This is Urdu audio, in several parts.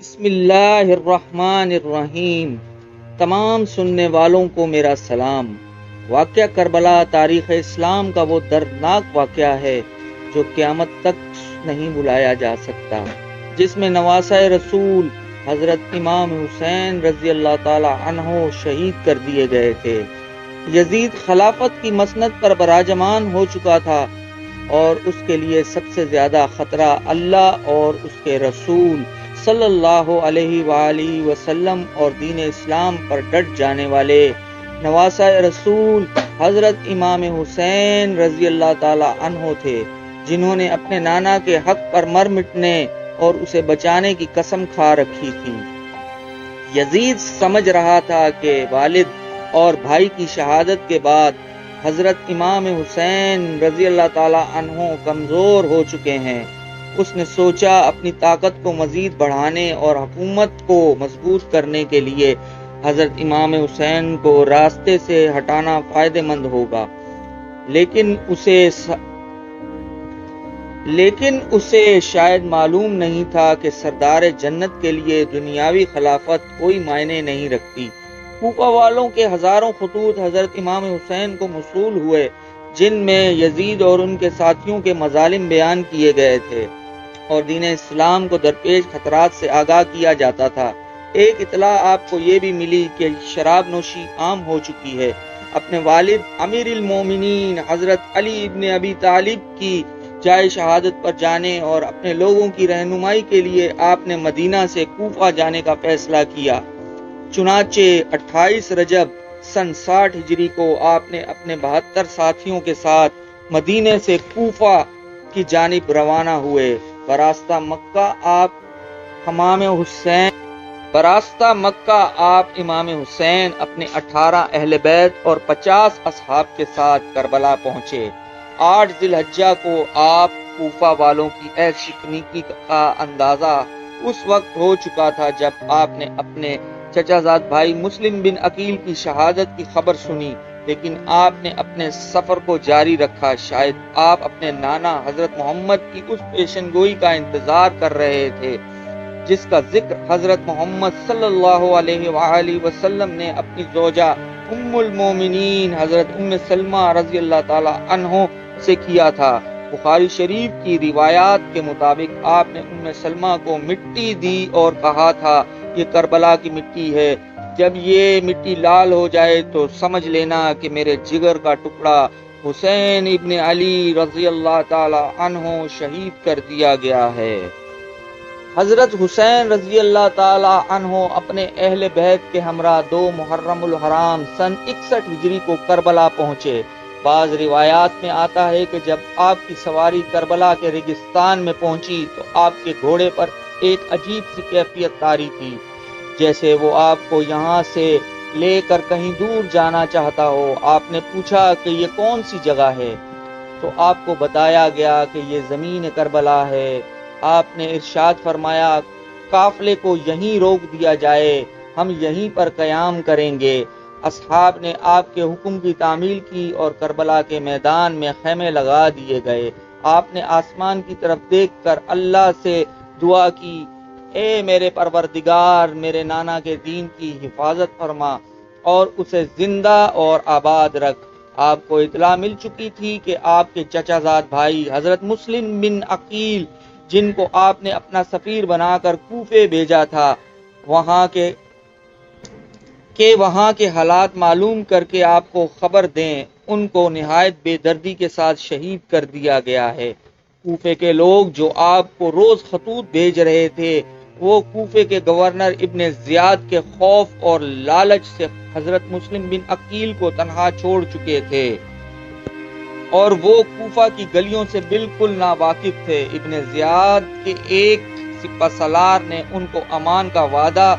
بسم اللہ الرحمن الرحیم۔ تمام سننے والوں کو میرا سلام۔ واقعہ کربلا تاریخ اسلام کا وہ دردناک واقعہ ہے جو قیامت تک نہیں بھلایا جا سکتا، جس میں نواسۂ رسول حضرت امام حسین رضی اللہ تعالی عنہ شہید کر دیے گئے تھے۔ یزید خلافت کی مسند پر براجمان ہو چکا تھا اور اس کے لیے سب سے زیادہ خطرہ اللہ اور اس کے رسول صلی اللہ علیہ وآلہ وسلم اور دین اسلام پر ڈٹ جانے والے نواسۂ رسول حضرت امام حسین رضی اللہ تعالی عنہ تھے، جنہوں نے اپنے نانا کے حق پر مر مٹنے اور اسے بچانے کی قسم کھا رکھی تھی۔ یزید سمجھ رہا تھا کہ والد اور بھائی کی شہادت کے بعد حضرت امام حسین رضی اللہ تعالی عنہ کمزور ہو چکے ہیں۔ اس نے سوچا اپنی طاقت کو مزید بڑھانے اور حکومت کو مضبوط کرنے کے لیے حضرت امام حسین کو راستے سے ہٹانا فائدہ مند ہوگا، لیکن اسے شاید معلوم نہیں تھا کہ سردار جنت کے لیے دنیاوی خلافت کوئی معنی نہیں رکھتی۔ کوفہ والوں کے ہزاروں خطوط حضرت امام حسین کو موصول ہوئے، جن میں یزید اور ان کے ساتھیوں کے مظالم بیان کیے گئے تھے اور دین اسلام کو درپیش خطرات سے آگاہ کیا جاتا تھا۔ ایک اطلاع آپ کو یہ بھی ملی کہ شراب نوشی عام ہو چکی ہے۔ اپنے والد امیر المومنین حضرت علی ابن ابی طالب کی جائے شہادت پر جانے اور اپنے لوگوں کی رہنمائی کے لیے آپ نے مدینہ سے کوفہ جانے کا فیصلہ کیا۔ چنانچہ 28 رجب سن 60 ہجری کو آپ نے اپنے 72 ساتھیوں کے ساتھ مدینے سے کوفہ کی جانب روانہ ہوئے۔ براستہ مکہ آپ امام حسین اپنے 18 اہل بیت اور 50 اصحاب کے ساتھ کربلا پہنچے۔ 8 ذی الحجہ کو آپ کوفہ والوں کی عہد شکنی کا اندازہ اس وقت ہو چکا تھا جب آپ نے اپنے چچا زاد بھائی مسلم بن عقیل کی شہادت کی خبر سنی، لیکن آپ نے اپنے سفر کو جاری رکھا۔ شاید آپ اپنے نانا حضرت محمد کی اس پیشن گوئی کا انتظار کر رہے تھے جس کا ذکر حضرت محمد صلی اللہ علیہ وآلہ وسلم نے اپنی زوجہ ام المومنین حضرت ام سلمہ رضی اللہ تعالی عنہ سے کیا تھا۔ بخاری شریف کی روایات کے مطابق آپ نے ام سلمہ کو مٹی دی اور کہا تھا، یہ کربلا کی مٹی ہے، جب یہ مٹی لال ہو جائے تو سمجھ لینا کہ میرے جگر کا ٹکڑا حسین ابن علی رضی اللہ تعالی عنہ شہید کر دیا گیا ہے۔ حضرت حسین رضی اللہ تعالی عنہ اپنے اہل بیت کے ہمراہ 2 محرم الحرام سن 61 ہجری کو کربلا پہنچے۔ بعض روایات میں آتا ہے کہ جب آپ کی سواری کربلا کے ریگستان میں پہنچی تو آپ کے گھوڑے پر ایک عجیب سی کیفیت طاری تھی، جیسے وہ آپ کو یہاں سے لے کر کہیں دور جانا چاہتا ہو۔ آپ نے پوچھا کہ یہ کون سی جگہ ہے، تو آپ کو بتایا گیا کہ یہ زمین کربلا ہے۔ آپ نے ارشاد فرمایا، قافلے کو یہیں روک دیا جائے، ہم یہیں پر قیام کریں گے۔ اصحاب نے آپ کے حکم کی تعمیل کی اور کربلا کے میدان میں خیمے لگا دیے گئے۔ آپ نے آسمان کی طرف دیکھ کر اللہ سے دعا کی، اے میرے پروردگار، میرے نانا کے دین کی حفاظت فرما اور اسے زندہ اور آباد رکھ۔ آپ کو اطلاع مل چکی تھی کہ آپ کے چچا زاد بھائی حضرت مسلم بن عقیل، جن کو آپ نے اپنا سفیر بنا کر کوفے بھیجا تھا، وہاں کے حالات معلوم کر کے آپ کو خبر دیں، ان کو نہایت بے دردی کے ساتھ شہید کر دیا گیا ہے۔ کوفے کے لوگ جو آپ کو روز خطوط بھیج رہے تھے، وہ کوفے کے گورنر ابن زیاد کے خوف اور لالچ سے حضرت مسلم بن عقیل کو تنہا چھوڑ چکے تھے اور وہ کوفہ کی گلیوں سے بالکل ناواقف تھے۔ ابن زیاد کے ایک سپہ سالار نے ان کو امان کا وعدہ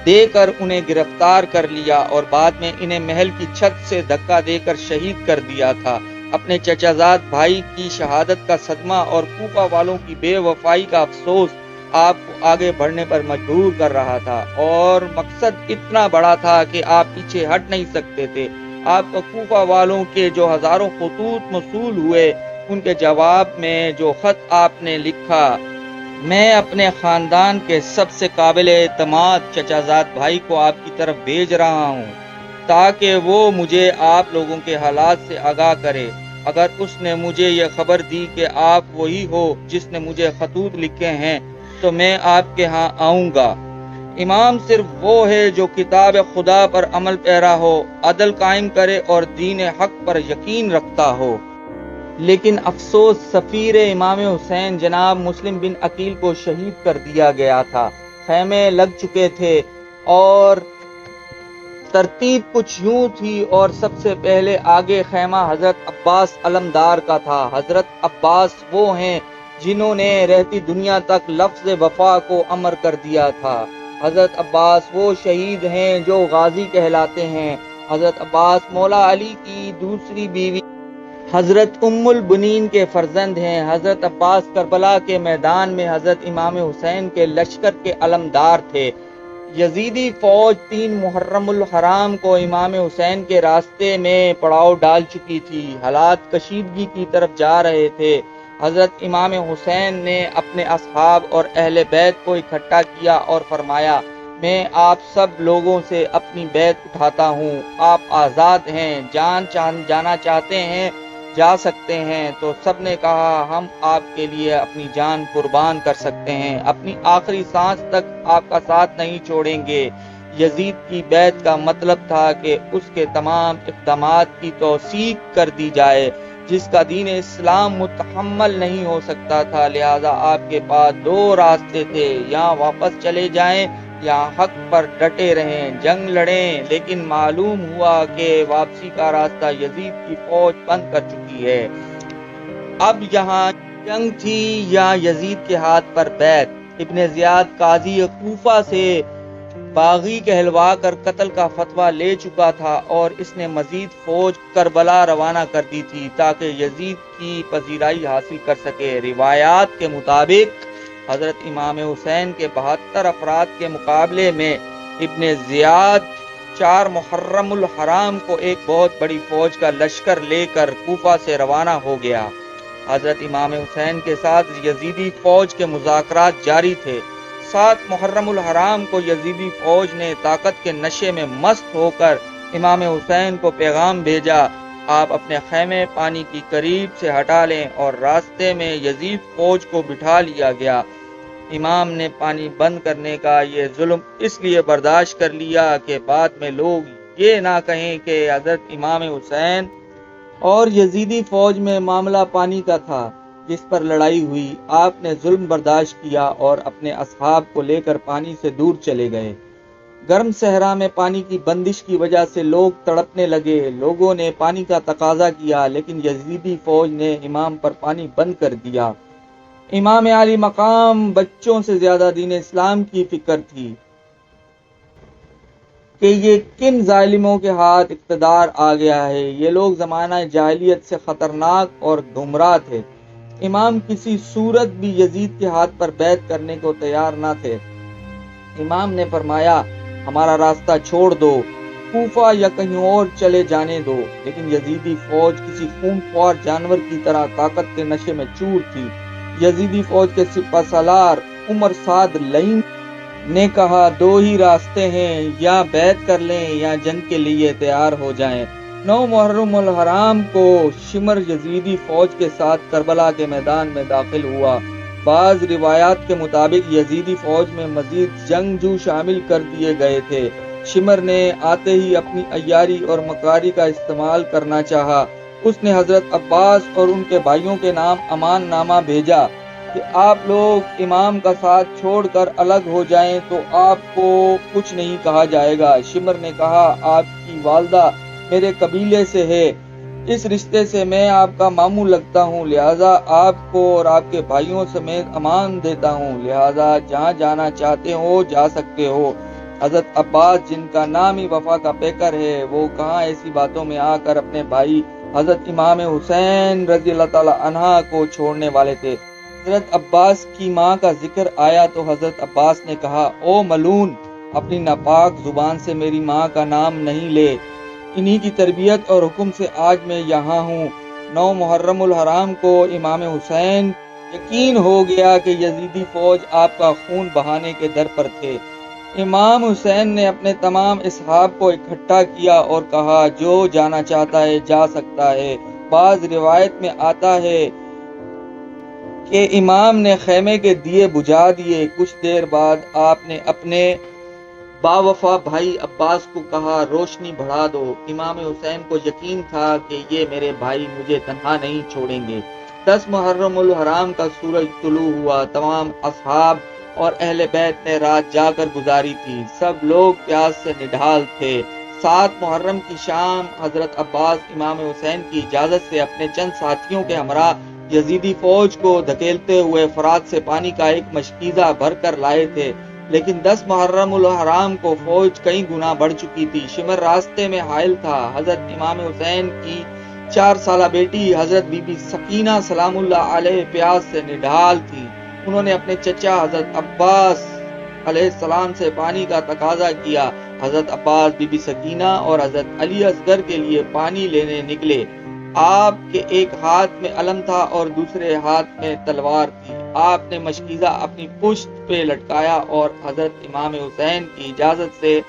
دے کر انہیں گرفتار کر لیا اور بعد میں انہیں محل کی چھت سے دھکا دے کر شہید کر دیا تھا۔ اپنے چچا زاد بھائی کی شہادت کا صدمہ اور کوفہ والوں کی بے وفائی کا افسوس آپ کو آگے بڑھنے پر مجبور کر رہا تھا، اور مقصد اتنا بڑا تھا کہ آپ پیچھے ہٹ نہیں سکتے تھے۔ آپ کو کوفہ والوں کے جو ہزاروں خطوط موصول ہوئے، ان کے جواب میں جو خط آپ نے لکھا میں اپنے خاندان کے سب سے قابل اعتماد چچا زاد بھائی کو آپ کی طرف بھیج رہا ہوں تاکہ وہ مجھے آپ لوگوں کے حالات سے آگاہ کرے۔ اگر اس نے مجھے یہ خبر دی کہ آپ وہی ہو جس نے مجھے خطوط لکھے ہیں تو میں آپ کے ہاں آؤں گا۔ امام صرف وہ ہے جو کتاب خدا پر عمل پیرا ہو، عدل قائم کرے اور دین حق پر یقین رکھتا ہو۔ لیکن افسوس، سفیر امام حسین جناب مسلم بن عقیل کو شہید کر دیا گیا تھا۔ خیمے لگ چکے تھے اور ترتیب کچھ یوں تھی اور سب سے پہلے آگے خیمہ حضرت عباس علمدار کا تھا۔ حضرت عباس وہ ہیں جنہوں نے رہتی دنیا تک لفظ وفا کو امر کر دیا تھا۔ حضرت عباس وہ شہید ہیں جو غازی کہلاتے ہیں۔ حضرت عباس مولا علی کی دوسری بیوی حضرت ام البنین کے فرزند ہیں۔ حضرت عباس کربلا کے میدان میں حضرت امام حسین کے لشکر کے علمدار تھے۔ یزیدی فوج 3 محرم الحرام کو امام حسین کے راستے میں پڑاؤ ڈال چکی تھی۔ حالات کشیدگی کی طرف جا رہے تھے۔ حضرت امام حسین نے اپنے اصحاب اور اہل بیت کو اکٹھا کیا اور فرمایا، میں آپ سب لوگوں سے اپنی بیعت اٹھاتا ہوں۔ آپ آزاد ہیں، جانا چاہتے ہیں جا سکتے ہیں۔ تو سب نے کہا، ہم آپ کے لیے اپنی جان قربان کر سکتے ہیں، اپنی آخری سانس تک آپ کا ساتھ نہیں چھوڑیں گے۔ یزید کی بیعت کا مطلب تھا کہ اس کے تمام اقدامات کی توثیق کر دی جائے جس کا دین اسلام متحمل نہیں ہو سکتا تھا۔ لہٰذا آپ کے پاس 2 راستے تھے، یا واپس چلے جائیں یا حق پر ڈٹے رہیں، جنگ لڑیں۔ لیکن معلوم ہوا کہ واپسی کا راستہ یزید کی فوج بند کر چکی ہے۔ اب یہاں جنگ تھی یا یزید کے ہاتھ پر بیعت۔ ابن زیاد قاضی کوفہ سے باغی کہلوا کر قتل کا فتویٰ لے چکا تھا اور اس نے مزید فوج کربلا روانہ کر دی تھی تاکہ یزید کی پذیرائی حاصل کر سکے۔ روایات کے مطابق حضرت امام حسین کے 72 افراد کے مقابلے میں ابن زیاد 4 محرم الحرام کو ایک بہت بڑی فوج کا لشکر لے کر کوفہ سے روانہ ہو گیا۔ حضرت امام حسین کے ساتھ یزیدی فوج کے مذاکرات جاری تھے۔ 7 محرم الحرام کو یزیدی فوج نے طاقت کے نشے میں مست ہو کر امام حسین کو پیغام بھیجا، آپ اپنے خیمے پانی کی قریب سے ہٹا لیں، اور راستے میں یزید فوج کو بٹھا لیا گیا۔ امام نے پانی بند کرنے کا یہ ظلم اس لیے برداشت کر لیا کہ بعد میں لوگ یہ نہ کہیں کہ حضرت امام حسین اور یزیدی فوج میں معاملہ پانی کا تھا جس پر لڑائی ہوئی۔ آپ نے ظلم برداشت کیا اور اپنے اصحاب کو لے کر پانی سے دور چلے گئے۔ گرم صحرا میں پانی کی بندش کی وجہ سے لوگ تڑپنے لگے۔ لوگوں نے پانی کا تقاضا کیا لیکن یزیدی فوج نے امام پر پانی بند کر دیا۔ امام علی مقام بچوں سے زیادہ دین اسلام کی فکر تھی کہ یہ کن ظالموں کے ہاتھ اقتدار آ گیا ہے۔ یہ لوگ زمانہ جاہلیت سے خطرناک اور گمراہ تھے۔ امام کسی صورت بھی یزید کے ہاتھ پر بیعت کرنے کو تیار نہ تھے۔ امام نے فرمایا، ہمارا راستہ چھوڑ دو، کوفہ یا کہیں اور چلے جانے دو۔ لیکن یزیدی فوج کسی خونخوار جانور کی طرح طاقت کے نشے میں چور تھی۔ یزیدی فوج کے سپہ سالار عمر سعد لعین نے کہا، 2 ہی راستے ہیں، یا بیعت کر لیں یا جنگ کے لیے تیار ہو جائیں۔ 9 محرم الحرام کو شمر یزیدی فوج کے ساتھ کربلا کے میدان میں داخل ہوا۔ بعض روایات کے مطابق یزیدی فوج میں مزید جنگجو شامل کر دیے گئے تھے۔ شمر نے آتے ہی اپنی عیاری اور مکاری کا استعمال کرنا چاہا۔ اس نے حضرت عباس اور ان کے بھائیوں کے نام امان نامہ بھیجا کہ آپ لوگ امام کا ساتھ چھوڑ کر الگ ہو جائیں تو آپ کو کچھ نہیں کہا جائے گا۔ شمر نے کہا، آپ کی والدہ میرے قبیلے سے ہے، اس رشتے سے میں آپ کا ماموں لگتا ہوں، لہٰذا آپ کو اور آپ کے بھائیوں سمیت امان دیتا ہوں، لہٰذا جہاں جانا چاہتے ہو جا سکتے ہو۔ حضرت عباس جن کا نام ہی وفا کا پیکر ہے، وہ کہاں ایسی باتوں میں آ کر اپنے بھائی حضرت امام حسین رضی اللہ تعالی عنہ کو چھوڑنے والے تھے۔ حضرت عباس کی ماں کا ذکر آیا تو حضرت عباس نے کہا، او ملعون، اپنی ناپاک زبان سے میری ماں کا نام نہیں لے، انہی کی تربیت اور حکم سے آج میں یہاں ہوں۔ 9 محرم الحرام کو امام حسین یقین ہو گیا کہ یزیدی فوج آپ کا خون بہانے کے در پر تھے۔ امام حسین نے اپنے تمام اصحاب کو اکٹھا کیا اور کہا جو جانا چاہتا ہے جا سکتا ہے۔ بعض روایت میں آتا ہے کہ امام نے خیمے کے دیے بجھا دیے۔ کچھ دیر بعد آپ نے اپنے باوفا بھائی عباس کو کہا روشنی بڑھا دو۔ امام حسین کو یقین تھا کہ یہ میرے بھائی مجھے تنہا نہیں چھوڑیں گے۔ 10 محرم الحرام کا سورج طلوع ہوا۔ تمام اصحاب اور اہل بیت نے رات جا کر گزاری تھی۔ سب لوگ پیاس سے نڈھال تھے۔ 7 محرم کی شام حضرت عباس امام حسین کی اجازت سے اپنے چند ساتھیوں کے ہمراہ یزیدی فوج کو دھکیلتے ہوئے فرات سے پانی کا ایک مشکیزہ بھر کر لائے تھے، لیکن 10 محرم الحرام کو فوج کئی گنا بڑھ چکی تھی۔ شمر راستے میں حائل تھا۔ حضرت امام حسین کی 4 سالہ بیٹی حضرت بی بی سکینہ سلام اللہ علیہ پیاس سے نڈھال تھی۔ انہوں نے اپنے چچا حضرت عباس علیہ السلام سے پانی کا تقاضا کیا۔ حضرت عباس، بی بی سکینہ اور حضرت علی اصغر کے لیے پانی لینے نکلے۔ آپ کے ایک ہاتھ میں علم تھا اور دوسرے ہاتھ میں تلوار تھی۔ آپ نے مشکیزہ اپنی پشت پہ لٹکایا اور حضرت امام حسین کی اجازت سے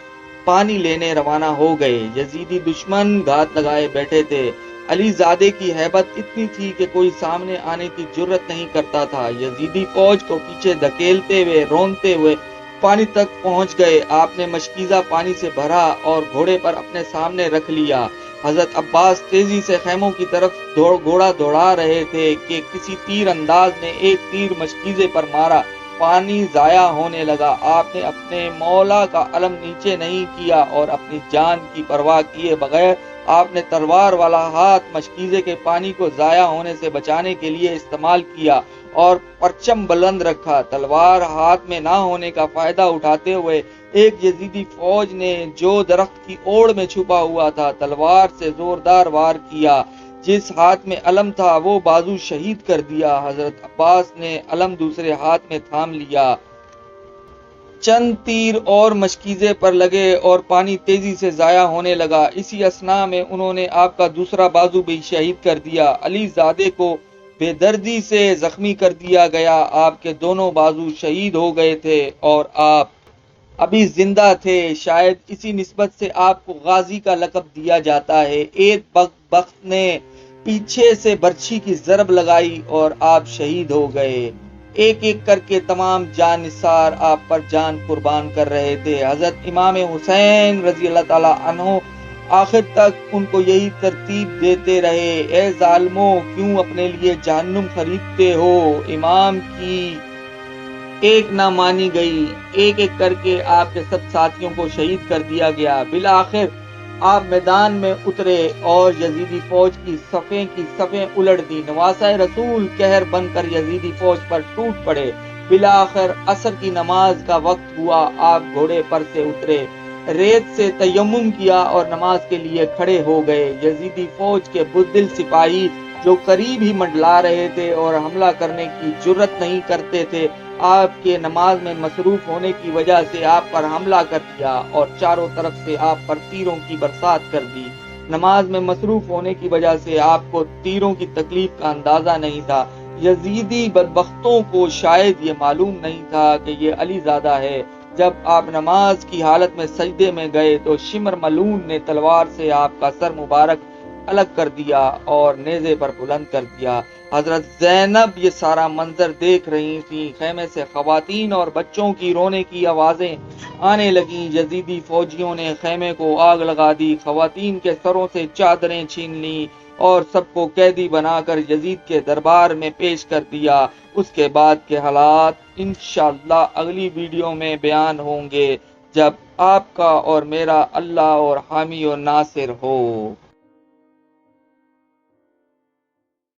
پانی لینے روانہ ہو گئے۔ یزیدی دشمن گھات لگائے بیٹھے تھے۔ علی زادے کی ہیبت اتنی تھی کہ کوئی سامنے آنے کی جرت نہیں کرتا تھا۔ یزیدی فوج کو پیچھے دھکیلتے ہوئے روندتے ہوئے پانی تک پہنچ گئے۔ آپ نے مشکیزہ پانی سے بھرا اور گھوڑے پر اپنے سامنے رکھ لیا۔ حضرت عباس تیزی سے خیموں کی طرف گھوڑا دوڑا رہے تھے کہ کسی تیر انداز نے ایک تیر مشکیزے پر مارا۔ پانی ضائع ہونے لگا۔ آپ نے اپنے مولا کا علم نیچے نہیں کیا اور اپنی جان کی پرواہ کیے بغیر آپ نے تلوار والا ہاتھ مشکیزے کے پانی کو ضائع ہونے سے بچانے کے لیے استعمال کیا اور پرچم بلند رکھا۔ تلوار ہاتھ میں نہ ہونے کا فائدہ اٹھاتے ہوئے ایک یزیدی فوج نے جو درخت کی اوڑ میں چھپا ہوا تھا تلوار سے زوردار وار کیا۔ جس ہاتھ میں علم تھا وہ بازو شہید کر دیا۔ حضرت عباس نے علم دوسرے ہاتھ میں تھام لیا۔ چند تیر اور مشکیزے پر لگے اور پانی تیزی سے ضائع ہونے لگا۔ اسی اثناء میں انہوں نے آپ کا دوسرا بازو بھی شہید کر دیا۔ علی زادے کو بے دردی سے زخمی کر دیا گیا۔ آپ کے دونوں بازو شہید ہو گئے تھے اور آپ ابھی زندہ تھے۔ شاید اسی نسبت سے آپ کو غازی کا لقب دیا جاتا ہے۔ ایک بخت نے پیچھے سے برچھی کی ضرب لگائی اور آپ شہید ہو گئے۔ ایک ایک کر کے تمام جان نثار آپ پر جان قربان کر رہے تھے۔ حضرت امام حسین رضی اللہ تعالیٰ عنہ آخر تک ان کو یہی ترتیب دیتے رہے، اے ظالموں کیوں اپنے لیے جہنم خریدتے ہو۔ امام کی ایک نہ مانی گئی۔ ایک ایک کر کے آپ کے سب ساتھیوں کو شہید کر دیا گیا۔ بالآخر آپ میدان میں اترے اور یزیدی فوج کی صفیں الٹ دی۔ نواسۂ رسول قہر بن کر یزیدی فوج پر ٹوٹ پڑے۔ بالآخر عصر کی نماز کا وقت ہوا۔ آپ گھوڑے پر سے اترے، ریت سے تیمم کیا اور نماز کے لیے کھڑے ہو گئے۔ یزیدی فوج کے بزدل سپاہی جو قریب ہی منڈلا رہے تھے اور حملہ کرنے کی جرت نہیں کرتے تھے، آپ کے نماز میں مصروف ہونے کی وجہ سے آپ پر حملہ کر دیا اور چاروں طرف سے آپ پر تیروں کی برسات کر دی۔ نماز میں مصروف ہونے کی وجہ سے آپ کو تیروں کی تکلیف کا اندازہ نہیں تھا۔ یزیدی بدبختوں کو شاید یہ معلوم نہیں تھا کہ یہ علی زادہ ہے۔ جب آپ نماز کی حالت میں سجدے میں گئے تو شمر ملعون نے تلوار سے آپ کا سر مبارک الگ کر دیا اور نیزے پر بلند کر دیا۔ حضرت زینب یہ سارا منظر دیکھ رہی تھیں۔ خیمے سے خواتین اور بچوں کی رونے کی آوازیں آنے لگیں۔ یزیدی فوجیوں نے خیمے کو آگ لگا دی، خواتین کے سروں سے چادریں چھین لیں اور سب کو قیدی بنا کر یزید کے دربار میں پیش کر دیا۔ اس کے بعد کے حالات انشاءاللہ اگلی ویڈیو میں بیان ہوں گے، جب آپ کا اور میرا اللہ اور حامی و ناصر ہو۔